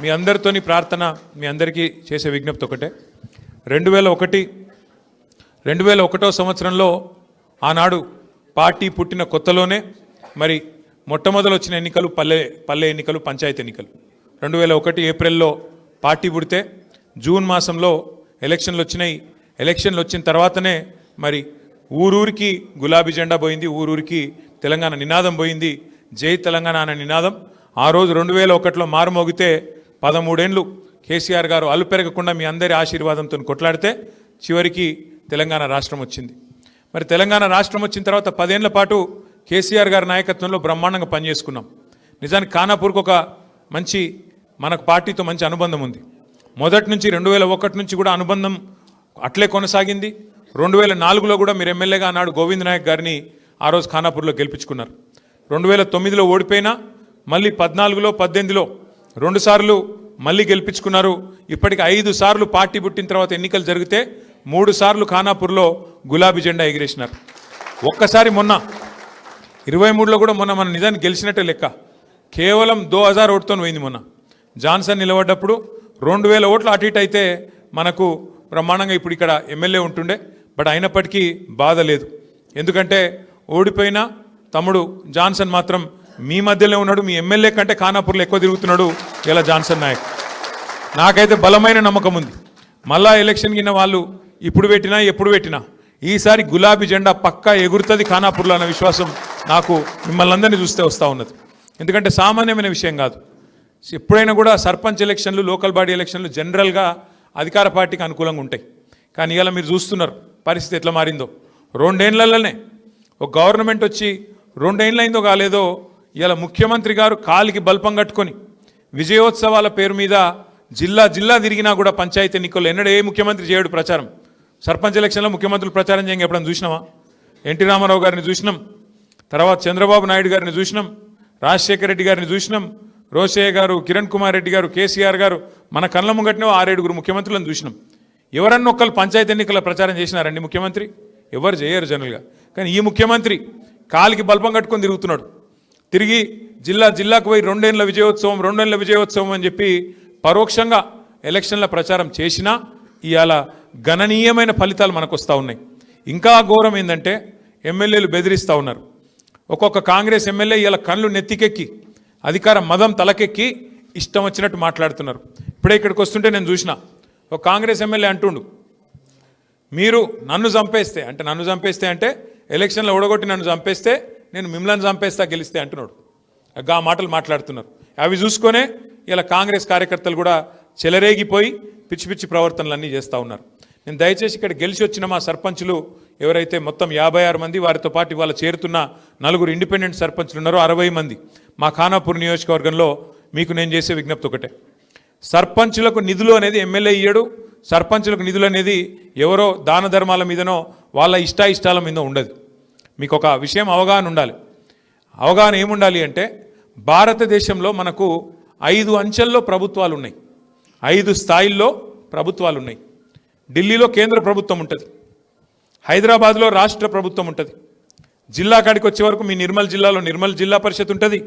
మీ అందరితోని ప్రార్థన, మీ అందరికీ చేసే విజ్ఞప్తి ఒకటే. 2001వ సంవత్సరంలో ఆనాడు పార్టీ పుట్టిన కొత్తలోనే మరి మొట్టమొదలు వచ్చిన ఎన్నికలు పల్లె ఎన్నికలు, పంచాయతీ ఎన్నికలు. 2001 ఏప్రిల్లో పార్టీ పుడితే జూన్ మాసంలో ఎలక్షన్లు వచ్చినాయి. ఎలక్షన్లు వచ్చిన తర్వాతనే మరి ఊరూరికి గులాబీ జెండా పోయింది, ఊరూరికి తెలంగాణ నినాదం పోయింది, జై తెలంగాణ అనే నినాదం. ఆ రోజు 2001లో మారుమోగితే 13 ఏళ్ళు కేసీఆర్ గారు అలుపెరగకుండా మీ అందరి ఆశీర్వాదంతో కొట్లాడితే చివరికి తెలంగాణ రాష్ట్రం వచ్చింది. మరి తెలంగాణ రాష్ట్రం వచ్చిన తర్వాత 10 ఏళ్ల పాటు కేసీఆర్ గారి నాయకత్వంలో బ్రహ్మాండంగా పనిచేసుకున్నాం. నిజానికి ఖానాపూర్కి ఒక మంచి మనకు పార్టీతో మంచి అనుబంధం ఉంది. మొదటి నుంచి 2001 నుంచి కూడా అనుబంధం అట్లే కొనసాగింది. 2004లో కూడా మీరు ఎమ్మెల్యేగా అన్నాడు గోవింద్ నాయక్ గారిని ఆ రోజు ఖానాపూర్లో గెలిపించుకున్నారు. 2009లో ఓడిపోయినా మళ్ళీ 14లో 18లో 2 సార్లు మళ్ళీ గెలిపించుకున్నారు. ఇప్పటికి 5 సార్లు పార్టీ పుట్టిన తర్వాత ఎన్నికలు జరిగితే 3 సార్లు ఖానాపూర్లో గులాబీ జెండా ఎగిరేసినారు. ఒక్కసారి మొన్న 23లో కూడా మొన్న మన నిజాన్ని గెలిచినట్టే లెక్క. కేవలం 2000 ఓటుతో పోయింది. మొన్న జాన్సన్ నిలబడ్డప్పుడు 2000 ఓట్లు అటు ఇటు అయితే మనకు బ్రహ్మాండంగా ఇప్పుడు ఇక్కడ ఎమ్మెల్యే ఉంటుండే. బట్ అయినప్పటికీ బాధ లేదు. ఎందుకంటే ఓడిపోయినా తమ్ముడు జాన్సన్ మాత్రం మీ మధ్యలో ఉన్నాడు. మీ ఎమ్మెల్యే కంటే ఖానాపూర్లో ఎక్కువ తిరుగుతున్నాడు ఇలా జాన్సన్ నాయక్. నాకైతే బలమైన నమ్మకం ఉంది. మళ్ళా ఎలక్షన్ కింద వాళ్ళు ఇప్పుడు పెట్టినా ఎప్పుడు పెట్టినా ఈసారి గులాబీ జెండా పక్కా ఎగురుతుంది ఖానాపూర్లో అన్న విశ్వాసం నాకు మిమ్మల్ని అందరినీ చూస్తే వస్తూ ఉన్నది. ఎందుకంటే సామాన్యమైన విషయం కాదు. ఎప్పుడైనా కూడా సర్పంచ్ ఎలక్షన్లు, లోకల్ బాడీ ఎలక్షన్లు జనరల్గా అధికార పార్టీకి అనుకూలంగా ఉంటాయి. కానీ ఇవాళ మీరు చూస్తున్నారు పరిస్థితి ఎట్లా మారిందో. 2 ఏళ్లలోనే ఒక గవర్నమెంట్ వచ్చి 2 ఏళ్ళు అయిందో కాలేదో ఇవాళ ముఖ్యమంత్రి గారు కాలికి బల్పం కట్టుకొని విజయోత్సవాల పేరు మీద జిల్లా జిల్లా తిరిగినా కూడా పంచాయతీ ఎన్నికల్లో ఎన్నడూ ఏ ముఖ్యమంత్రి చేయడు ప్రచారం. సర్పంచ్ ఎలక్షన్లో ముఖ్యమంత్రులు ప్రచారం చేయంగా ఎప్పుడైనా చూసినామా? ఎన్టీ రామారావు గారిని చూసినాం, తర్వాత చంద్రబాబు నాయుడు గారిని చూసినాం, రాజశేఖర రెడ్డి గారిని చూసినాం, రోషయ్య గారు, కిరణ్ కుమార్ రెడ్డి గారు, కేసీఆర్ గారు, మన కళ్ళ ముంగట్నే 6-7 ముఖ్యమంత్రులను చూసినాం. ఎవరన్నా ఒక్కరు పంచాయతీ ఎన్నికల ప్రచారం చేసినారండి ముఖ్యమంత్రి? ఎవరు చేయరు జనరల్గా. కానీ ఈ ముఖ్యమంత్రి కాలికి బల్పం కట్టుకొని తిరుగుతున్నాడు. తిరిగి జిల్లా జిల్లాకు పోయి 2 ఏళ్ల విజయోత్సవం, 2 ఏళ్ల విజయోత్సవం అని చెప్పి పరోక్షంగా ఎలక్షన్ల ప్రచారం చేసినా ఇవాళ గణనీయమైన ఫలితాలు మనకు వస్తూ ఉన్నాయి. ఇంకా ఘోరం ఏంటంటే ఎమ్మెల్యేలు బెదిరిస్తూ ఉన్నారు. ఒక్కొక్క కాంగ్రెస్ ఎమ్మెల్యే ఇవాళ కళ్ళు నెత్తికెక్కి అధికార మదం తలకెక్కి ఇష్టం వచ్చినట్టు మాట్లాడుతున్నారు. ఇప్పుడే ఇక్కడికి వస్తుంటే నేను చూసిన ఒక కాంగ్రెస్ ఎమ్మెల్యే అంటుండు, మీరు నన్ను చంపేస్తే అంటే ఎలక్షన్లో ఓడగొట్టి నన్ను చంపేస్తే నేను మిమ్మల్ని చంపేస్తా గెలిస్తే అంటున్నాడు. ఆ మాటలు మాట్లాడుతున్నారు. అవి చూసుకొనే ఇలా కాంగ్రెస్ కార్యకర్తలు కూడా చెలరేగిపోయి పిచ్చి పిచ్చి ప్రవర్తనలన్నీ చేస్తూ ఉన్నారు. నేను దయచేసి ఇక్కడ గెలిచి వచ్చిన మా సర్పంచులు ఎవరైతే మొత్తం 56 మంది, వారితో పాటు ఇవాళ చేరుతున్న 4 ఇండిపెండెంట్ సర్పంచులు ఉన్నారో 60 మంది మా ఖానాపూర్ నియోజకవర్గంలో మీకు నేను చేసే విజ్ఞప్తి ఒకటే. సర్పంచులకు నిధులు అనేది ఎమ్మెల్యే ఇయ్యడు. సర్పంచులకు నిధులు అనేది ఎవరో దాన ధర్మాల మీదనో వాళ్ళ ఇష్టాల మీద ఉండదు. మీకు ఒక విషయం అవగాహన ఉండాలి. అవగాహన ఏముండాలి అంటే భారతదేశంలో మనకు 5 అంచెల్లో ప్రభుత్వాలు ఉన్నాయి, 5 స్థాయిల్లో ప్రభుత్వాలు ఉన్నాయి. ఢిల్లీలో కేంద్ర ప్రభుత్వం ఉంటుంది, హైదరాబాద్లో రాష్ట్ర ప్రభుత్వం ఉంటుంది, జిల్లా కాడికి వచ్చే వరకు మీ నిర్మల్ జిల్లాలో నిర్మల్ జిల్లా పరిషత్ ఉంటుంది,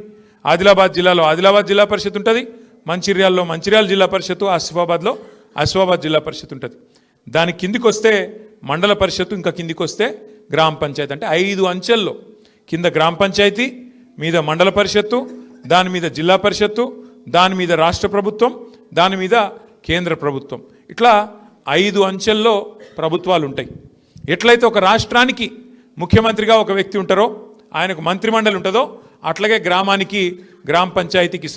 ఆదిలాబాద్ జిల్లాలో ఆదిలాబాద్ జిల్లా పరిషత్ ఉంటుంది, మంచిర్యాలలో మంచిర్యాల జిల్లా పరిషత్తు, ఆసిఫాబాద్లో ఆసిఫాబాద్ జిల్లా పరిషత్ ఉంటుంది. దాని కిందికి వస్తే మండల పరిషత్తు, ఇంకా కిందికి వస్తే గ్రామ పంచాయతీ. అంటే 5 అంచెల్లో కింద గ్రామ పంచాయతీ, మీద మండల పరిషత్తు, దాని మీద జిల్లా పరిషత్తు, దాని మీద రాష్ట్ర ప్రభుత్వం, దాని మీద కేంద్ర ప్రభుత్వం. ఇట్లా 5 అంచెల్లో ప్రభుత్వాలు ఉంటాయి. ఎట్లయితే ఒక రాష్ట్రానికి ముఖ్యమంత్రిగా ఒక వ్యక్తి ఉంటారో, ఆయనకు మంత్రిమండలి ఉంటుందో, అట్లాగే గ్రామానికి గ్రామ పంచాయతీకి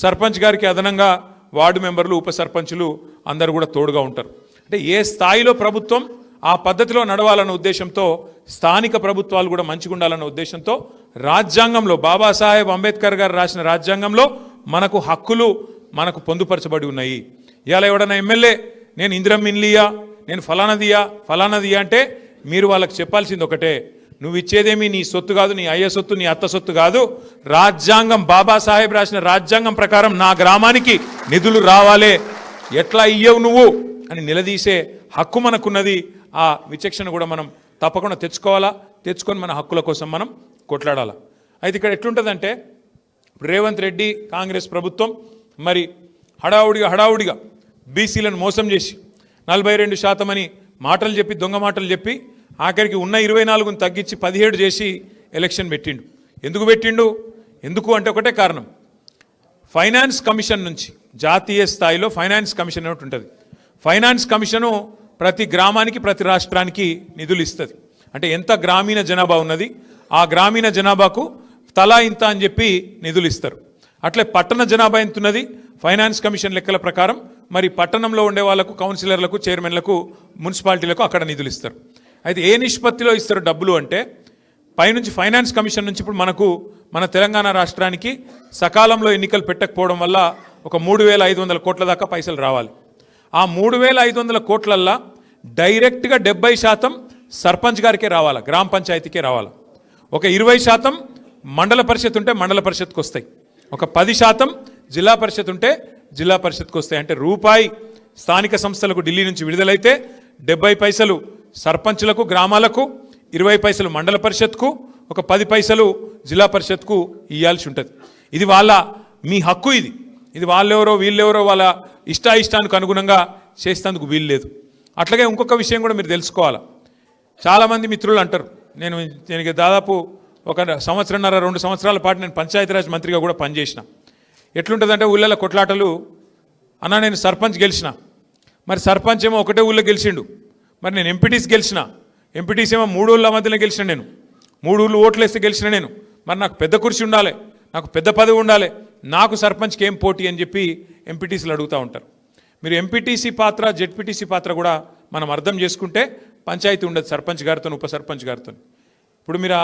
సర్పంచ్ గారికి అదనంగా వార్డు మెంబర్లు, ఉప సర్పంచులు అందరూ కూడా తోడుగా ఉంటారు. అంటే ఏ స్థాయిలో ప్రభుత్వం ఆ పద్ధతిలో నడవాలన్న ఉద్దేశంతో, స్థానిక ప్రభుత్వాలు కూడా మంచిగా ఉండాలన్న ఉద్దేశంతో రాజ్యాంగంలో బాబాసాహెబ్ అంబేద్కర్ గారు రాసిన రాజ్యాంగంలో మనకు హక్కులు మనకు పొందుపరచబడి ఉన్నాయి. ఇవాళ ఎవడన్నా ఎమ్మెల్యే నేను ఇందిరమ్మ ఇల్లియా, నేను ఫలానదియా అంటే మీరు వాళ్ళకి చెప్పాల్సింది ఒకటే, నువ్వు ఇచ్చేదేమీ నీ సొత్తు కాదు, నీ అయ్య సొత్తు, నీ అత్త సొత్తు కాదు. రాజ్యాంగం, బాబాసాహెబ్ రాసిన రాజ్యాంగం ప్రకారం నా గ్రామానికి నిధులు రావాలే, ఎట్లా ఇయ్యవు నువ్వు అని నిలదీసే హక్కు మనకున్నది. ఆ విచక్షణ కూడా మనం తప్పకుండా తెచ్చుకొని మన హక్కుల కోసం మనం కొట్లాడాలా. అయితే ఇక్కడ ఎట్లుంటుందంటే రేవంత్ రెడ్డి కాంగ్రెస్ ప్రభుత్వం మరి హడావుడిగా బీసీలను మోసం చేసి 42% అని మాటలు చెప్పి దొంగ మాటలు చెప్పి ఆఖరికి ఉన్న 24ను తగ్గించి 17 చేసి ఎలక్షన్ పెట్టిండు. ఎందుకు అంటే ఒకటే కారణం, ఫైనాన్స్ కమిషన్ నుంచి జాతీయ స్థాయిలో ఫైనాన్స్ కమిషన్ ఒకటి ఉంటుంది. ఫైనాన్స్ కమిషను ప్రతి గ్రామానికి ప్రతి రాష్ట్రానికి నిధులు ఇస్తుంది. అంటే ఎంత గ్రామీణ జనాభా ఉన్నది ఆ గ్రామీణ జనాభాకు తలా ఇంత అని చెప్పి నిధులు ఇస్తారు. అట్లే పట్టణ జనాభా ఎంత ఉన్నది ఫైనాన్స్ కమిషన్ లెక్కల ప్రకారం మరి పట్టణంలో ఉండే వాళ్ళకు కౌన్సిలర్లకు చైర్మన్లకు మున్సిపాలిటీలకు అక్కడ నిధులు ఇస్తారు. అయితే ఏ నిష్పత్తిలో ఇస్తారు డబ్బులు అంటే పైనుంచి ఫైనాన్స్ కమిషన్ నుంచి ఇప్పుడు మన తెలంగాణ రాష్ట్రానికి సకాలంలో ఎన్నికలు పెట్టకపోవడం వల్ల ఒక 3,500 కోట్ల దాకా పైసలు రావాలి. ఆ 3,500 కోట్లల్లా డైరెక్ట్గా 70% సర్పంచ్ గారికే రావాలా, గ్రామ పంచాయతీకే రావాలా. ఒక 20% మండల పరిషత్ ఉంటే మండల పరిషత్కి వస్తాయి. ఒక 10% జిల్లా పరిషత్ ఉంటే జిల్లా పరిషత్కి వస్తాయి. అంటే రూపాయి స్థానిక సంస్థలకు ఢిల్లీ నుంచి విడుదలైతే 70 పైసలు సర్పంచులకు గ్రామాలకు, 20 పైసలు మండల పరిషత్కు, ఒక 10 పైసలు జిల్లా పరిషత్కు ఇవ్వాల్సి ఉంటుంది. ఇది మీ హక్కు. ఇది వాళ్ళెవరో వీళ్ళెవరో వాళ్ళ ఇష్టానికి అనుగుణంగా చేసేందుకు వీలు లేదు. అట్లాగే ఇంకొక విషయం కూడా మీరు తెలుసుకోవాలా. చాలామంది మిత్రులు అంటారు, నేను దాదాపు ఒక 1.5-2 సంవత్సరాల పాటు నేను పంచాయతీరాజ్ మంత్రిగా కూడా పనిచేసిన. ఎట్లుంటుందంటే ఊళ్ళలో కొట్లాటలు, అన్న నేను సర్పంచ్ గెలిచిన, మరి సర్పంచ్ ఏమో ఒకటే ఊళ్ళో గెలిచిండు, మరి నేను ఎంపీటీసీ గెలిచిన, ఎంపీటీసీ ఏమో 3 ఊళ్ళ మధ్యలో గెలిచిన, నేను 3 ఊళ్ళు ఓట్లు వేస్తే గెలిచిన నేను, మరి నాకు పెద్ద కుర్చీ ఉండాలి, నాకు పెద్ద పదవి ఉండాలి, నాకు సర్పంచ్కి ఏం పోటీ అని చెప్పి ఎంపీటీసీలు అడుగుతూ ఉంటారు. మీరు ఎంపీటీసీ పాత్ర జెడ్పీటీసీ పాత్ర కూడా మనం అర్థం చేసుకుంటే పంచాయతీ ఉండదు సర్పంచ్ గారితో ఉప సర్పంచ్ గారితో. ఇప్పుడు మీరు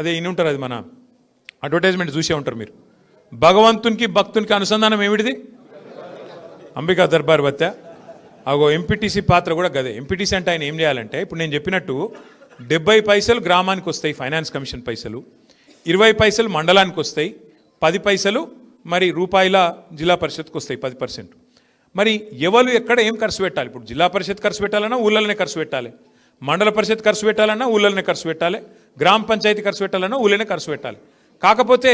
అదే ఇన్ని ఉంటారు, అది మన అడ్వర్టైజ్మెంట్ చూసే ఉంటారు మీరు. భగవంతునికి భక్తునికి అనుసంధానం ఏమిటిది? అంబికా దర్బార్ బత్తా. అగో ఎంపీటీసీ పాత్ర కూడా గదే. ఎంపీటీసీ అంటే ఆయన ఏం చేయాలంటే ఇప్పుడు నేను చెప్పినట్టు 70 పైసలు గ్రామానికి వస్తాయి ఫైనాన్స్ కమిషన్ పైసలు, 20 పైసలు మండలానికి వస్తాయి, 10 పైసలు మరి రూపాయల జిల్లా పరిషత్కి వస్తాయి 10%. మరి ఎవరు ఎక్కడ ఏం ఖర్చు పెట్టాలి? ఇప్పుడు జిల్లా పరిషత్ ఖర్చు పెట్టాలన్నా ఊళ్ళలోనే ఖర్చు పెట్టాలి, మండల పరిషత్ ఖర్చు పెట్టాలన్నా ఊళ్ళలోనే ఖర్చు పెట్టాలి, గ్రామ పంచాయతీ ఖర్చు పెట్టాలన్నా ఊళ్ళోనే ఖర్చు పెట్టాలి. కాకపోతే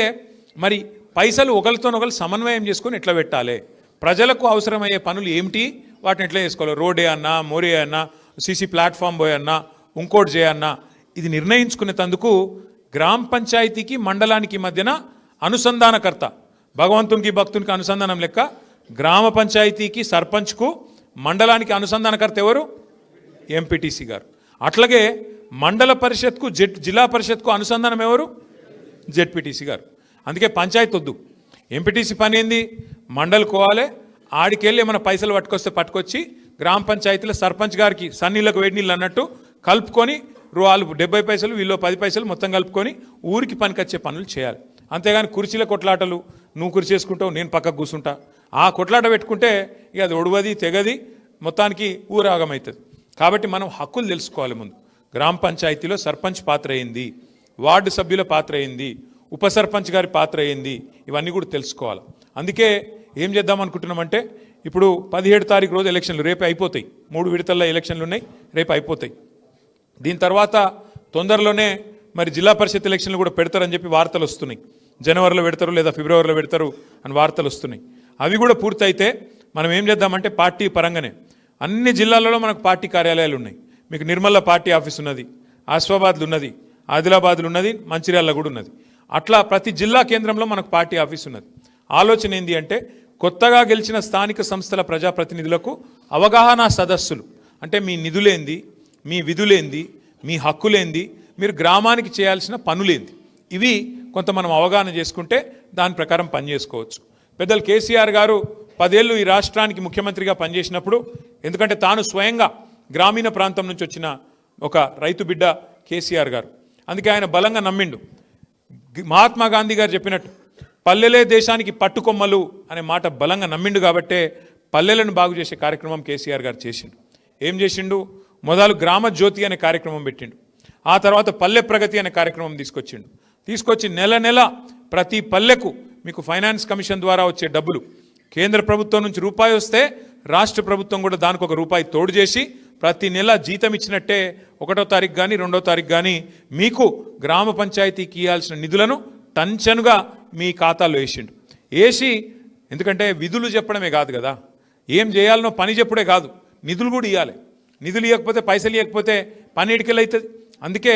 మరి పైసలు ఒకరితోనొకరు సమన్వయం చేసుకొని ఎట్లా పెట్టాలి, ప్రజలకు అవసరమయ్యే పనులు ఏమిటి, వాటిని ఎట్లా చేసుకోవాలి, రోడే అన్నా మోరే అన్నా సీసీ ప్లాట్ఫామ్ పోయి అన్నా ఇంకోటి చేయన్నా, ఇది నిర్ణయించుకునేందుకు గ్రామ పంచాయతీకి మండలానికి మధ్యన అనుసంధానకర్త, భగవంతునికి భక్తునికి అనుసంధానం లెక్క గ్రామ పంచాయతీకి సర్పంచ్కు మండలానికి అనుసంధానకర్త ఎవరు? ఎంపీటీసీ గారు. అట్లాగే మండల పరిషత్కు జిల్లా పరిషత్కు అనుసంధానం ఎవరు? జెడ్పీటీసీ గారు. అందుకే పంచాయతీ వద్దు. ఎంపీటీసీ పని ఏంది? మండలికోవాలి, ఆడికెళ్ళి ఏమైనా పైసలు పట్టుకొచ్చి గ్రామ పంచాయతీలో సర్పంచ్ గారికి సన్నీళ్ళకు వేడి నీళ్ళు అన్నట్టు కలుపుకొని వాళ్ళు 70 పైసలు వీళ్ళు 10 పైసలు మొత్తం కలుపుకొని ఊరికి పనికొచ్చే పనులు చేయాలి. అంతేగాని కుర్చీల కొట్లాటలు, నువ్వు కుర్చీ చేసుకుంటావు నేను పక్కకు కూర్చుంటా, ఆ కొట్లాట పెట్టుకుంటే ఇక అది ఒడవది తెగది, మొత్తానికి ఊరాగమవుతుంది. కాబట్టి మనం హక్కులు తెలుసుకోవాలి. ముందు గ్రామ పంచాయతీలో సర్పంచ్ పాత్ర ఏంది, వార్డు సభ్యుల పాత్ర ఏంది, ఉప సర్పంచ్ గారి పాత్ర ఏంది, ఇవన్నీ కూడా తెలుసుకోవాలి. అందుకే ఏం చేద్దాం అనుకుంటున్నామంటే ఇప్పుడు 17 తారీఖు రోజు ఎలక్షన్లు రేపు అయిపోతాయి. 3 విడతల్లో ఎలక్షన్లు ఉన్నాయి, రేపు అయిపోతాయి. దీని తర్వాత తొందరలోనే మరి జిల్లా పరిషత్ ఎలక్షన్లు కూడా పెడతారని చెప్పి వార్తలు వస్తున్నాయి. జనవరిలో పెడతారు లేదా ఫిబ్రవరిలో పెడతారు అని వార్తలు వస్తున్నాయి. అవి కూడా పూర్తయితే మనం ఏం చేద్దామంటే పార్టీ పరంగానే అన్ని జిల్లాలలో మనకు పార్టీ కార్యాలయాలు ఉన్నాయి. మీకు నిర్మల్లో పార్టీ ఆఫీస్ ఉన్నది, ఆసిఫాబాద్లో ఉన్నది, ఆదిలాబాద్లో ఉన్నది, మంచిర్యాలలో కూడా ఉన్నది. అట్లా ప్రతి జిల్లా కేంద్రంలో మనకు పార్టీ ఆఫీస్ ఉన్నది. ఆలోచన ఏంది అంటే కొత్తగా గెలిచిన స్థానిక సంస్థల ప్రజాప్రతినిధులకు అవగాహన సదస్సులు, అంటే మీ నిధులేంది, మీ విధులేంది, మీ హక్కులేంది, మీరు గ్రామానికి చేయాల్సిన పనులేంది, ఇవి కొంత మనం అవగాహన చేసుకుంటే దాని ప్రకారం పనిచేసుకోవచ్చు. పెద్దలు కేసీఆర్ గారు 10 ఏళ్ళు ఈ రాష్ట్రానికి ముఖ్యమంత్రిగా పనిచేసినప్పుడు, ఎందుకంటే తాను స్వయంగా గ్రామీణ ప్రాంతం నుంచి వచ్చిన ఒక రైతు బిడ్డ కేసీఆర్ గారు, అందుకే ఆయన బలంగా నమ్మిండు. మహాత్మా గాంధీ గారు చెప్పినట్టు పల్లెలే దేశానికి పట్టుకొమ్మలు అనే మాట బలంగా నమ్మిండు. కాబట్టే పల్లెలను బాగు చేసే కార్యక్రమం కేసీఆర్ గారు చేసిండు. ఏం చేసిండు? మొదలు గ్రామ జ్యోతి అనే కార్యక్రమం పెట్టిండు. ఆ తర్వాత పల్లె ప్రగతి అనే కార్యక్రమం తీసుకొచ్చి నెల ప్రతి పల్లెకు మీకు ఫైనాన్స్ కమిషన్ ద్వారా వచ్చే డబ్బులు కేంద్ర ప్రభుత్వం నుంచి రూపాయి వస్తే రాష్ట్ర ప్రభుత్వం కూడా దానికి ఒక రూపాయి తోడు చేసి ప్రతి నెల జీతం ఇచ్చినట్టే 1వ తారీఖు కానీ 2వ తారీఖు కానీ మీకు గ్రామ పంచాయతీకి ఇవ్వాల్సిన నిధులను టంచనుగా మీ ఖాతాలో వేసి ఎందుకంటే విధులు చెప్పడమే కాదు కదా, ఏం చేయాలనో పని చెప్పుడే కాదు, నిధులు కూడా ఇవ్వాలి. నిధులు ఇవ్వకపోతే, పైసలు ఇవ్వకపోతే పని ఎడికెళ్ళవుతుంది. అందుకే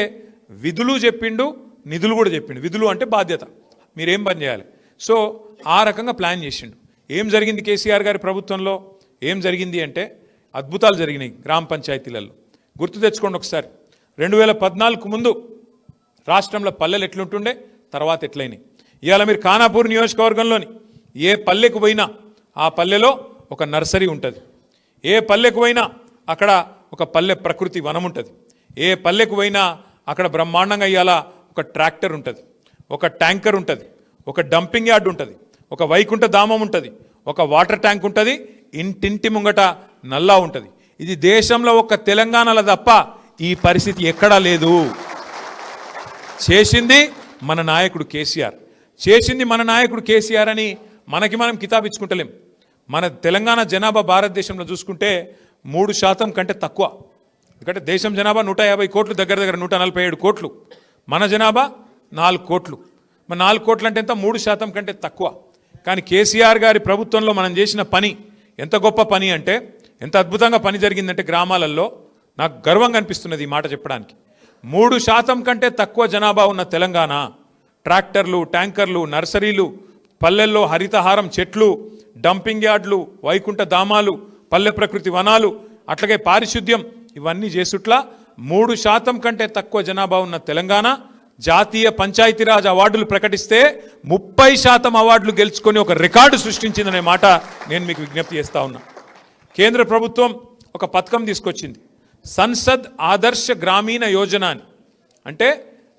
విధులు చెప్పిండు, నిధులు కూడా చెప్పిండు. విధులు అంటే బాధ్యత, మీరేం పని చేయాలి. సో ఆ రకంగా ప్లాన్ చేసిండు. ఏం జరిగింది కేసీఆర్ గారి ప్రభుత్వంలో? ఏం జరిగింది అంటే అద్భుతాలు జరిగినాయి గ్రామ పంచాయతీలలో. గుర్తు తెచ్చుకోండి ఒకసారి. 2014 ముందు రాష్ట్రంలో పల్లెలు ఎట్లుంటుండే, తర్వాత ఎట్లయినాయి. ఇవాళ మీరు ఖానాపూర్ నియోజకవర్గంలోని ఏ పల్లెకు పోయినా ఆ పల్లెలో ఒక నర్సరీ ఉంటుంది. ఏ పల్లెకు పోయినా అక్కడ ఒక పల్లె ప్రకృతి వనం ఉంటుంది. ఏ పల్లెకు పోయినా అక్కడ బ్రహ్మాండంగా ఇవాళ ఒక ట్రాక్టర్ ఉంటుంది, ఒక ట్యాంకర్ ఉంటుంది, ఒక డంపింగ్ యార్డ్ ఉంటుంది, ఒక వైకుంఠ ధామం ఉంటుంది, ఒక వాటర్ ట్యాంక్ ఉంటుంది, ఇంటింటి ముంగట నల్లా ఉంటుంది. ఇది దేశంలో ఒక తెలంగాణలో తప్ప ఈ పరిస్థితి ఎక్కడా లేదు. చేసింది మన నాయకుడు కేసీఆర్, చేసింది మన నాయకుడు కేసీఆర్ అని మనకి మనం కితాబిచ్చుకుంటలేం. మన తెలంగాణ జనాభా భారతదేశంలో చూసుకుంటే 3% కంటే తక్కువ. ఎందుకంటే దేశం జనాభా 150 కోట్లు, దగ్గర 147 కోట్లు. మన జనాభా 4 కోట్లు. మన 4 కోట్లు అంటే ఎంత? 3% కంటే తక్కువ. కానీ కేసీఆర్ గారి ప్రభుత్వంలో మనం చేసిన పని ఎంత గొప్ప పని అంటే, ఎంత అద్భుతంగా పని జరిగిందంటే గ్రామాలలో నాకు గర్వంగా అనిపిస్తున్నది ఈ మాట చెప్పడానికి. 3% కంటే తక్కువ జనాభా ఉన్న తెలంగాణ ట్రాక్టర్లు, ట్యాంకర్లు, నర్సరీలు, పల్లెల్లో హరితహారం చెట్లు, డంపింగ్ యార్డ్లు, వైకుంఠ ధామాలు, పల్లె ప్రకృతి వనాలు, అట్లాగే పారిశుద్ధ్యం, ఇవన్నీ చేసుట్లా 3% కంటే తక్కువ జనాభా ఉన్న తెలంగాణ జాతీయ పంచాయతీరాజ్ అవార్డులు ప్రకటిస్తే 30% అవార్డులు గెలుచుకొని ఒక రికార్డు సృష్టించిందనే మాట నేను మీకు విజ్ఞప్తి చేస్తా ఉన్నా. కేంద్ర ప్రభుత్వం ఒక పథకం తీసుకొచ్చింది, సంసద్ ఆదర్శ గ్రామీణ యోజన అని. అంటే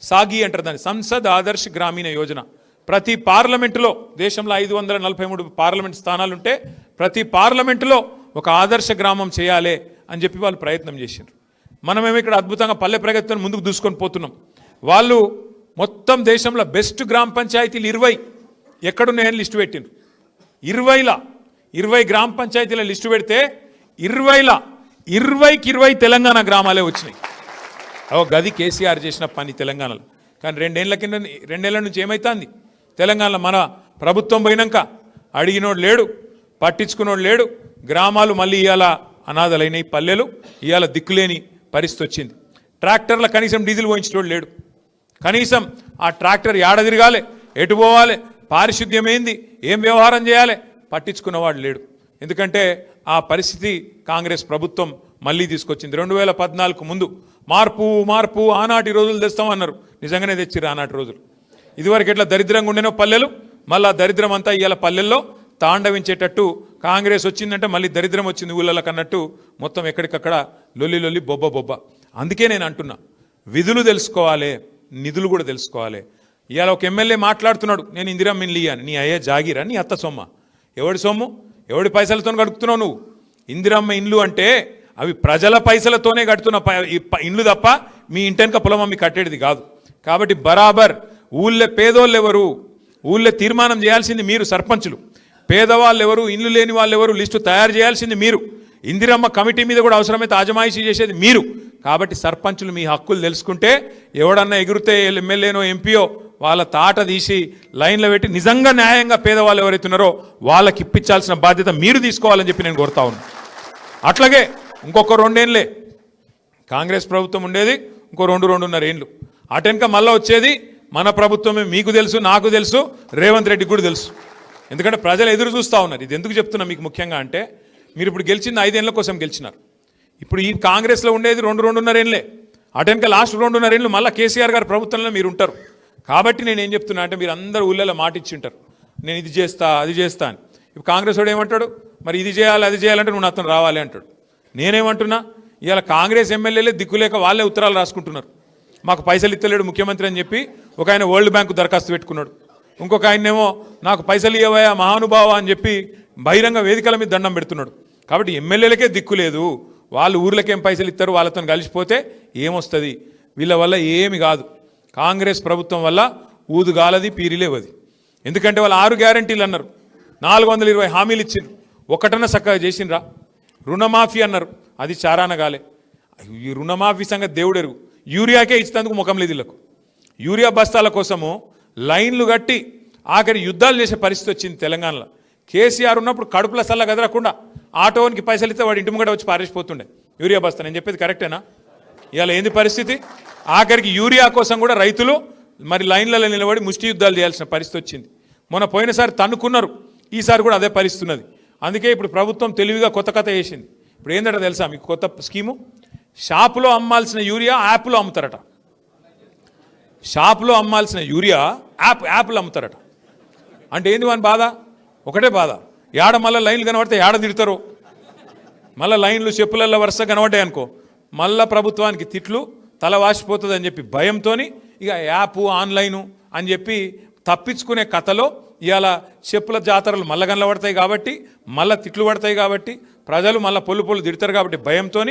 సాగి అంటారు దాన్ని, సంసద్ ఆదర్శ గ్రామీణ యోజన. ప్రతి పార్లమెంటులో, దేశంలో 543 పార్లమెంట్ స్థానాలుంటే ప్రతి పార్లమెంటులో ఒక ఆదర్శ గ్రామం చేయాలి అని చెప్పి వాళ్ళు ప్రయత్నం చేసిండ్రు. మనమేమో ఇక్కడ అద్భుతంగా పల్లె ప్రగతితో ముందుకు దూసుకొని పోతున్నాం. వాళ్ళు మొత్తం దేశంలో బెస్ట్ గ్రామ పంచాయతీలు 20 ఎక్కడున్నాయని లిస్టు పెట్టిండ్రు. 20 గ్రామ పంచాయతీల లిస్టు పెడితే 20కి 20 తెలంగాణ గ్రామాలే వచ్చినాయి. గది కేసీఆర్ చేసిన పని తెలంగాణలో. కానీ 2 ఏళ్ల నుంచి ఏమైతుంది తెలంగాణలో? మన ప్రభుత్వం పోయినాక అడిగినోడు లేడు, పట్టించుకున్నోడు లేడు. గ్రామాలు మళ్ళీ ఇవాళ అనాథలైనవి, పల్లెలు ఇవాళ దిక్కులేని పరిస్థితి వచ్చింది. ట్రాక్టర్ల కనీసం డీజిల్ పోయించేటోడు లేడు. కనీసం ఆ ట్రాక్టర్ ఏడ తిరగాలి, ఎటు పోవాలి, పారిశుద్ధ్యం ఏంది, ఏం వ్యవహారం చేయాలి, పట్టించుకున్నవాడు లేడు. ఎందుకంటే ఆ పరిస్థితి కాంగ్రెస్ ప్రభుత్వం మళ్ళీ తీసుకొచ్చింది. 2014 ముందు మార్పు ఆనాటి రోజులు తెస్తామన్నారు. నిజంగానే తెచ్చిర్రు ఆనాటి రోజులు. ఇదివరకు ఎట్లా దరిద్రంగా ఉండేనో పల్లెలు, మళ్ళీ దరిద్రం అంతా ఇవాళ పల్లెల్లో తాండవించేటట్టు కాంగ్రెస్ వచ్చిందంటే మళ్ళీ దరిద్రం వచ్చింది ఊళ్ళకి అన్నట్టు మొత్తం ఎక్కడికక్కడ లొల్లి బొబ్బ. అందుకే నేను అంటున్నా, విధులు తెలుసుకోవాలి, నిధులు కూడా తెలుసుకోవాలి. ఇవాళ ఒక ఎమ్మెల్యే మాట్లాడుతున్నాడు, నేను ఇందిరమ్మ ఇల్లు ఇయ్యాను. నీ అయ్యే జాగిరా, నీ అత్త సొమ్మ? ఎవడి సొమ్ము, ఎవడి పైసలతో గడుపుతున్నావు నువ్వు? ఇందిరమ్మ ఇండ్లు అంటే అవి ప్రజల పైసలతోనే కడుతున్న ఇండ్లు తప్ప మీ ఇంటెనక పొలం అమ్మి కట్టేది కాదు. కాబట్టి బరాబర్ ఊళ్ళో పేదోళ్ళు ఎవరు, ఊళ్ళో తీర్మానం చేయాల్సింది మీరు, సర్పంచులు. పేదవాళ్ళు ఎవరు, ఇల్లు లేని వాళ్ళు ఎవరు లిస్టు తయారు చేయాల్సింది మీరు. ఇందిరమ్మ కమిటీ మీద కూడా అవసరమైతే ఆజమాయిషీ చేసేది మీరు. కాబట్టి సర్పంచులు మీ హక్కులు తెలుసుకుంటే ఎవడన్నా ఎగురితే ఎమ్మెల్యేనో ఎంపీయో వాళ్ళ తాట తీసి లైన్లో పెట్టి నిజంగా న్యాయంగా పేదవాళ్ళు ఎవరైతే ఉన్నారో వాళ్ళకి ఇప్పించాల్సిన బాధ్యత మీరు తీసుకోవాలని చెప్పి నేను కోరుతా ఉన్నాను. అట్లాగే ఇంకొక 2 ఏళ్ళే కాంగ్రెస్ ప్రభుత్వం ఉండేది, ఇంకో 2.5 ఏళ్ళు అటెనక మళ్ళీ వచ్చేది మన ప్రభుత్వమే. మీకు తెలుసు, నాకు తెలుసు, రేవంత్ రెడ్డికి కూడా తెలుసు. ఎందుకంటే ప్రజలు ఎదురు చూస్తూ ఉన్నారు. ఇది ఎందుకు చెప్తున్నా మీకు ముఖ్యంగా అంటే, మీరు ఇప్పుడు గెలిచింది 5 ఏళ్ళ కోసం గెలిచినారు. ఇప్పుడు ఈ కాంగ్రెస్లో ఉండేది 2.5 ఏళ్ళే. అటెనక లాస్ట్ 2.5 ఏళ్ళు మళ్ళీ కేసీఆర్ గారి ప్రభుత్వంలో మీరు ఉంటారు. కాబట్టి నేను ఏం చెప్తున్నా అంటే, మీరు అందరూ ఊళ్ళలో మాట ఇచ్చి ఉంటారు, నేను ఇది చేస్తా అది చేస్తా అని. ఇప్పుడు కాంగ్రెస్ వాడు ఏమంటాడు, మరి ఇది చేయాలి అది చేయాలంటే నువ్వు అతను రావాలి అంటాడు. నేనేమంటున్నా, ఇవాళ కాంగ్రెస్ ఎమ్మెల్యేలే దిక్కులేక వాళ్ళే ఉత్తరాలు రాసుకుంటున్నారు, మాకు పైసలు ఇస్తలేడు ముఖ్యమంత్రి అని చెప్పి. ఒక ఆయన వరల్డ్ బ్యాంకు దరఖాస్తు పెట్టుకున్నాడు, ఇంకొక ఆయనేమో నాకు పైసలు ఇవ్వయా మహానుభావ అని చెప్పి బహిరంగ వేదికల మీద దండం పెడుతున్నాడు. కాబట్టి ఎమ్మెల్యేలకే దిక్కు లేదు, వాళ్ళు ఊర్లకేం పైసలు ఇస్తారు, వాళ్ళతో కలిసిపోతే ఏమొస్తుంది? వీళ్ళ వల్ల ఏమి కాదు. కాంగ్రెస్ ప్రభుత్వం వల్ల ఊదుగాలది పీరిలేవది. ఎందుకంటే వాళ్ళు 6 గ్యారంటీలు అన్నారు, 420 హామీలు ఇచ్చిండ్రు, ఒకటన్నా చక్కగా చేసిండ్రా? రుణమాఫీ అన్నారు, అది చారానగాలే. ఈ రుణమాఫీ సంగతి దేవుడెరుగు. యూరియాకే ఇచ్చేందుకు ముఖం లేదు వీళ్ళకు. యూరియా బస్తాల కోసము లైన్లు కట్టి ఆఖరి యుద్ధాలు చేసే పరిస్థితి వచ్చింది తెలంగాణలో. కేసీఆర్ ఉన్నప్పుడు కడుపుల సల్ల కదలకుండా ఆటోనికి పైసలు ఇస్తే వాడు ఇంటి ముంగట వచ్చి పారేసిపోతుండే యూరియా బస్తా. నేను చెప్పేది కరెక్టేనా? ఇవాళ ఏంది పరిస్థితి? ఆఖరికి యూరియా కోసం కూడా రైతులు మరి లైన్లలో నిలబడి ముష్టి యుద్ధాలు చేయాల్సిన పరిస్థితి వచ్చింది. మొన్న పోయినసారి తన్నుకున్నారు, ఈసారి కూడా అదే పరిస్థితి ఉన్నది. అందుకే ఇప్పుడు ప్రభుత్వం తెలివిగా కొత్త కథ వేసింది. ఇప్పుడు ఏంటంటే తెలుసా మీకు కొత్త స్కీము? షాపులో అమ్మాల్సిన యూరియా యాప్లో అమ్ముతారట. షాపులో అమ్మాల్సిన యూరియా యాప్లో అమ్ముతారట. అంటే ఏంది వాని బాధ? ఒకటే బాధ, ఏడ మళ్ళీ లైన్లు కనబడితే ఏడ తిడతారు, మళ్ళీ లైన్లు చెప్పులల్లో వరుస కనబడ్డాయి అనుకో మళ్ళీ ప్రభుత్వానికి తిట్లు, తల వాసిపోతుంది అని చెప్పి భయంతో ఇక యాప్ ఆన్లైను అని చెప్పి తప్పించుకునే కథలో ఇవాళ చెప్పుల జాతరలు మళ్ళీ కనబడతాయి కాబట్టి, మళ్ళీ తిట్లు పడతాయి కాబట్టి, ప్రజలు మళ్ళీ పొల్లు తిడతారు కాబట్టి భయంతో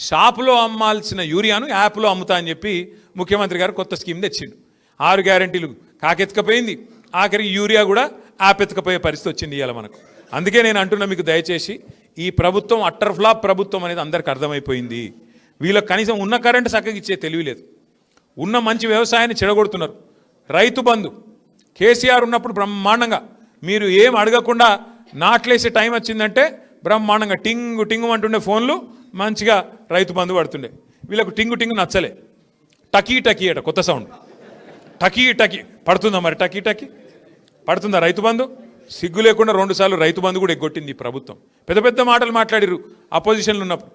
షాపులో అమ్మాల్సిన యూరియాను యాప్లో అమ్ముతా అని చెప్పి ముఖ్యమంత్రి గారు కొత్త స్కీమ్ తెచ్చిండు. 6 గ్యారెంటీలు కాకెత్తుకపోయింది, ఆఖరికి యూరియా కూడా యాప్ ఎత్తుకపోయే పరిస్థితి వచ్చింది ఇవాళ మనకు. అందుకే నేను అంటున్నా మీకు, దయచేసి ఈ ప్రభుత్వం అట్టర్ ఫ్లాప్ ప్రభుత్వం అనేది అందరికి అర్థమైపోయింది. వీళ్ళకి కనీసం ఉన్న కరెంటు చక్కగా ఇచ్చే తెలివి లేదు, ఉన్న మంచి వ్యవసాయాన్ని చెడగొడుతున్నారు. రైతు బంధు కేసీఆర్ ఉన్నప్పుడు బ్రహ్మాండంగా మీరు ఏం అడగకుండా నాట్లేసే టైం వచ్చిందంటే బ్రహ్మాండంగా టింగు టింగు అంటుండే ఫోన్లు మంచిగా రైతు బంధు పడుతుండే. వీళ్ళకు టింగు నచ్చలే, టకీ అట కొత్త సౌండ్, టకీ పడుతుందా? మరి టకీ పడుతుందా రైతు బంధు? సిగ్గు లేకుండా 2 సార్లు రైతు బంధు కూడా ఎగ్గొట్టింది ఈ ప్రభుత్వం. పెద్ద మాటలు మాట్లాడిరు అపోజిషన్లు ఉన్నప్పుడు.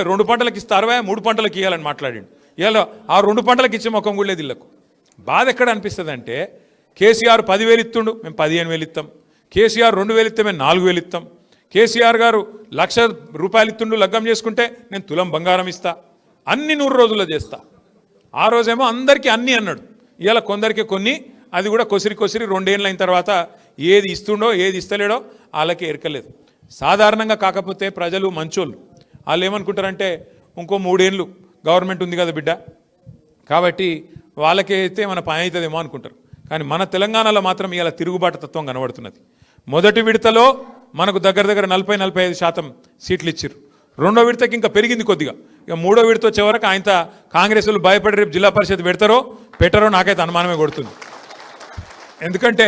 2 పంటలకు ఇస్తే 60, 3 పంటలకు ఇవ్వాలని మాట్లాడిండు. ఇలా ఆ 2 పంటలకు ఇచ్చే ముఖం కూడా లేదు ఇళ్లకు. బాధ ఎక్కడ అనిపిస్తుంది అంటే, కేసీఆర్ 10,000 ఇస్తుండు, మేము 15,000 ఇస్తాం. కేసీఆర్ 2,000 ఇస్తే మేము 4,000 ఇస్తాం. కేసీఆర్ గారు 1,00,000 రూపాయలు ఇస్తుండు, లగ్గం చేసుకుంటే నేను తులం బంగారం ఇస్తా, అన్ని 100 రోజుల్లో చేస్తా. ఆ రోజేమో అందరికీ అన్నీ అన్నాడు. ఇలా కొందరికి కొన్ని, అది కూడా కొసిరి 2 ఏళ్ళు అయిన తర్వాత ఏది ఇస్తుండో ఏది ఇస్తలేడో వాళ్ళకి ఎరకలేదు. సాధారణంగా కాకపోతే ప్రజలు మంచోళ్ళు, వాళ్ళు ఏమనుకుంటారంటే ఇంకో 3 ఏళ్ళు గవర్నమెంట్ ఉంది కదా బిడ్డ, కాబట్టి వాళ్ళకైతే మన పని అవుతుందేమో అనుకుంటారు. కానీ మన తెలంగాణలో మాత్రం ఇలా తిరుగుబాటు తత్వం కనబడుతున్నది. మొదటి విడతలో మనకు దగ్గర 40-45% సీట్లు ఇచ్చారు. 2వ విడతకి ఇంకా పెరిగింది కొద్దిగా. ఇక 3వ విడత వచ్చే వరకు ఆయన కాంగ్రెస్లు భయపడి రేపు జిల్లా పరిషత్ పెట్టరో నాకైతే అనుమానమే కొడుతుంది. ఎందుకంటే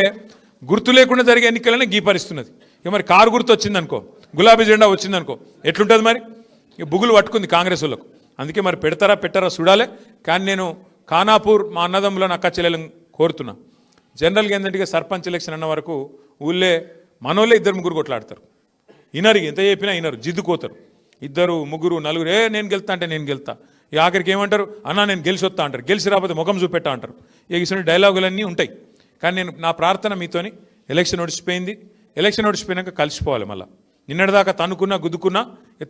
గుర్తు లేకుండా జరిగే ఎన్నికలనే గీపరిస్తున్నది. ఇక మరి కారు గుర్తు వచ్చిందనుకో, గులాబీ జెండా వచ్చిందనుకో ఎట్లుంటుంది మరి? ఇక బుగులు పట్టుకుంది కాంగ్రెస్ వాళ్ళకు. అందుకే మరి పెట్టరా చూడాలి. కానీ నేను ఖానాపూర్ మా అన్నదమ్ములను అక్క చెల్లెలను కోరుతున్నా, జనరల్గా ఏంటంటే సర్పంచ్ ఎలక్షన్ అన్న వరకు ఊళ్ళే మనోళ్ళే 2-3 కొట్లాడతారు. ఇనరు, ఎంత చెప్పినా ఇనరు, జిద్దుకోతారు. 2, 3, 4 నేను గెలుతా అంటే నేను గెలుతా. ఈ ఆఖరికి ఏమంటారు, అన్నా నేను గెలిచి వస్తా అంటారు, గెలిచి రాకపోతే ముఖం చూపెట్టా అంటారు. ఇటువంటి డైలాగులన్నీ ఉంటాయి. కానీ నేను నా ప్రార్థన మీతోని, ఎలక్షన్ నడిచిపోయినాక కలిసిపోవాలి. మళ్ళీ నిన్నటిదాకా తనుకున్నా గుద్దుకున్నా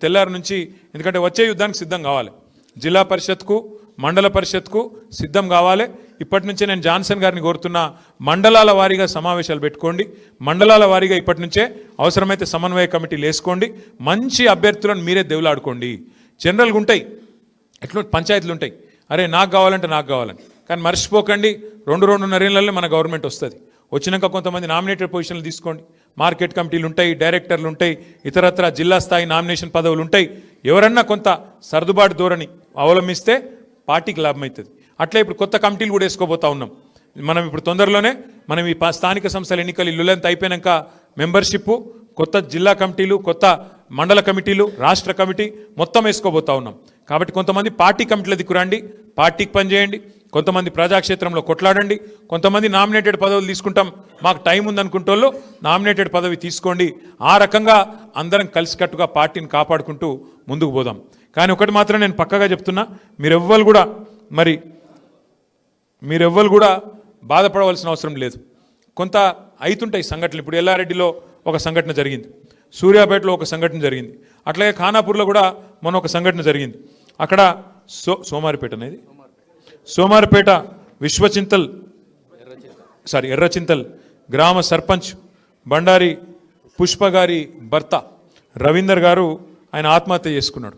తెల్లారి నుంచి, ఎందుకంటే వచ్చే యుద్ధానికి సిద్ధం కావాలి. జిల్లా పరిషత్కు మండల పరిషత్కు సిద్ధం కావాలి. ఇప్పటి నుంచే నేను జాన్సన్ గారిని కోరుతున్నా, మండలాల వారీగా సమావేశాలు పెట్టుకోండి. మండలాల వారీగా ఇప్పటి నుంచే అవసరమైతే సమన్వయ కమిటీలు వేసుకోండి. మంచి అభ్యర్థులను మీరే దేవులాడుకోండి. జనరల్గా ఉంటాయి ఎట్లా పంచాయతీలు ఉంటాయి, అరే నాకు కావాలంటే నాకు కావాలని. కానీ మర్చిపోకండి, 2-2.5 ఏళ్ళలో మన గవర్నమెంట్ వస్తుంది. వచ్చినాక కొంతమంది నామినేటెడ్ పొజిషన్లు తీసుకోండి. మార్కెట్ కమిటీలు ఉంటాయి, డైరెక్టర్లు ఉంటాయి, ఇతరత్ర జిల్లా స్థాయి నామినేషన్ పదవులు ఉంటాయి. ఎవరన్నా కొంత సర్దుబాటు ధోరణి అవలంబిస్తే పార్టీకి లాభం అవుతుంది. అట్లా ఇప్పుడు కొత్త కమిటీలు కూడా వేసుకోబోతా ఉన్నాం. మనం ఇప్పుడు తొందరలోనే మనం ఈ స్థానిక సంస్థల ఎన్నికలు ఇల్లులంతా అయిపోయాక మెంబర్షిప్, కొత్త జిల్లా కమిటీలు, కొత్త మండల కమిటీలు, రాష్ట్ర కమిటీ మొత్తం వేసుకోబోతా ఉన్నాం. కాబట్టి కొంతమంది పార్టీ కమిటీల దిక్కురండి, పార్టీకి పనిచేయండి. కొంతమంది ప్రజాక్షేత్రంలో కొట్లాడండి. కొంతమంది నామినేటెడ్ పదవులు తీసుకుంటాం, మాకు టైం ఉందనుకుంటోళ్ళు నామినేటెడ్ పదవి తీసుకోండి. ఆ రకంగా అందరం కలిసికట్టుగా పార్టీని కాపాడుకుంటూ ముందుకు పోదాం. కానీ ఒకటి మాత్రం నేను పక్కగా చెప్తున్నా, మీరెవ్వరు కూడా బాధపడవలసిన అవసరం లేదు. కొంత అవుతుంటాయి సంఘటనలు. ఇప్పుడు ఎల్లారెడ్డిలో ఒక సంఘటన జరిగింది, సూర్యాపేటలో ఒక సంఘటన జరిగింది, అట్లాగే ఖానాపూర్లో కూడా మొన్న ఒక సంఘటన జరిగింది. అక్కడ సోమారిపేట అనేది సోమారిపేట ఎర్రచింతల్ గ్రామ సర్పంచ్ బండారి పుష్ప గారి భర్త రవీందర్ గారు ఆయన ఆత్మహత్య చేసుకున్నాడు.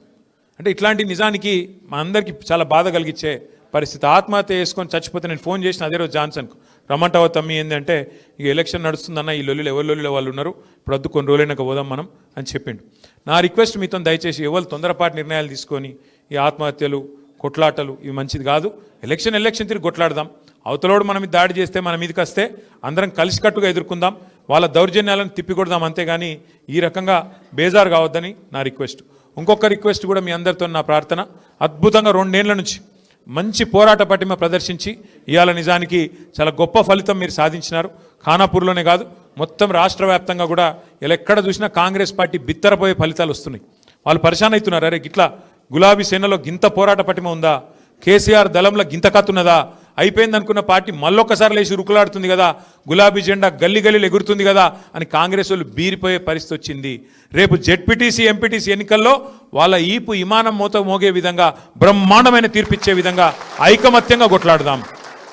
అంటే ఇట్లాంటి నిజానికి మా అందరికీ చాలా బాధ కలిగించే పరిస్థితి. ఆత్మహత్య చేసుకొని చచ్చిపోతే నేను ఫోన్ చేసిన అదే రోజు జాన్సన్కు, రమ్మంటావా తమ్మి ఏంటంటే ఇక ఎలక్షన్ నడుస్తుందన్న, ఈ లొల్లిలో ఎవరి లొల్లిలో వాళ్ళు ఉన్నారు, ఇప్పుడు వద్దు కొన్ని రోజులైనాక పోదాం మనం అని చెప్పిండు. నా రిక్వెస్ట్ మీతో దయచేసి ఎవరు తొందరపాటు నిర్ణయాలు తీసుకొని ఈ ఆత్మహత్యలు కొట్లాటలు ఇవి మంచిది కాదు. ఎలక్షన్ తిరిగి కొట్లాడదాం. అవతలోడు మన మీద దాడి చేస్తే మన మీదకి వస్తే అందరం కలిసికట్టుగా ఎదుర్కొందాం. వాళ్ళ దౌర్జన్యాలను తిప్పికొడదాం అంతేగాని ఈ రకంగా బేజారు కావద్దని నా రిక్వెస్ట్. ఇంకొక రిక్వెస్ట్ కూడా మీ అందరితో నా ప్రార్థన. అద్భుతంగా 2 ఏళ్ల నుంచి మంచి పోరాట పటిమ ప్రదర్శించి ఇవాళ నిజానికి చాలా గొప్ప ఫలితం మీరు సాధించినారు. ఖానాపూర్లోనే కాదు మొత్తం రాష్ట్ర వ్యాప్తంగా కూడా ఇలా ఎక్కడ చూసినా కాంగ్రెస్ పార్టీ బిత్తరపోయే ఫలితాలు వస్తున్నాయి. వాళ్ళు పరిశాన్ అవుతున్నారు. అరే గిట్లా గులాబీ సేనలో గింత పోరాట పటిమ ఉందా, కేసీఆర్ దళంలో గింత కత్తున్నదా, అయిపోయింది అనుకున్న పార్టీ మళ్ళొక్కసారి లేచి రుకులాడుతుంది కదా, గులాబీ జెండా గల్లీ గల్లీలు ఎగురుతుంది కదా అని కాంగ్రెస్ వాళ్ళు బీరిపోయే పరిస్థితి వచ్చింది. రేపు జెడ్పీటీసీ ఎంపీటీసీ ఎన్నికల్లో వాళ్ళ ఈపు విమానం మోత మోగే విధంగా బ్రహ్మాండమైన తీర్పిచ్చే విధంగా ఐకమత్యంగా కొట్లాడదాం.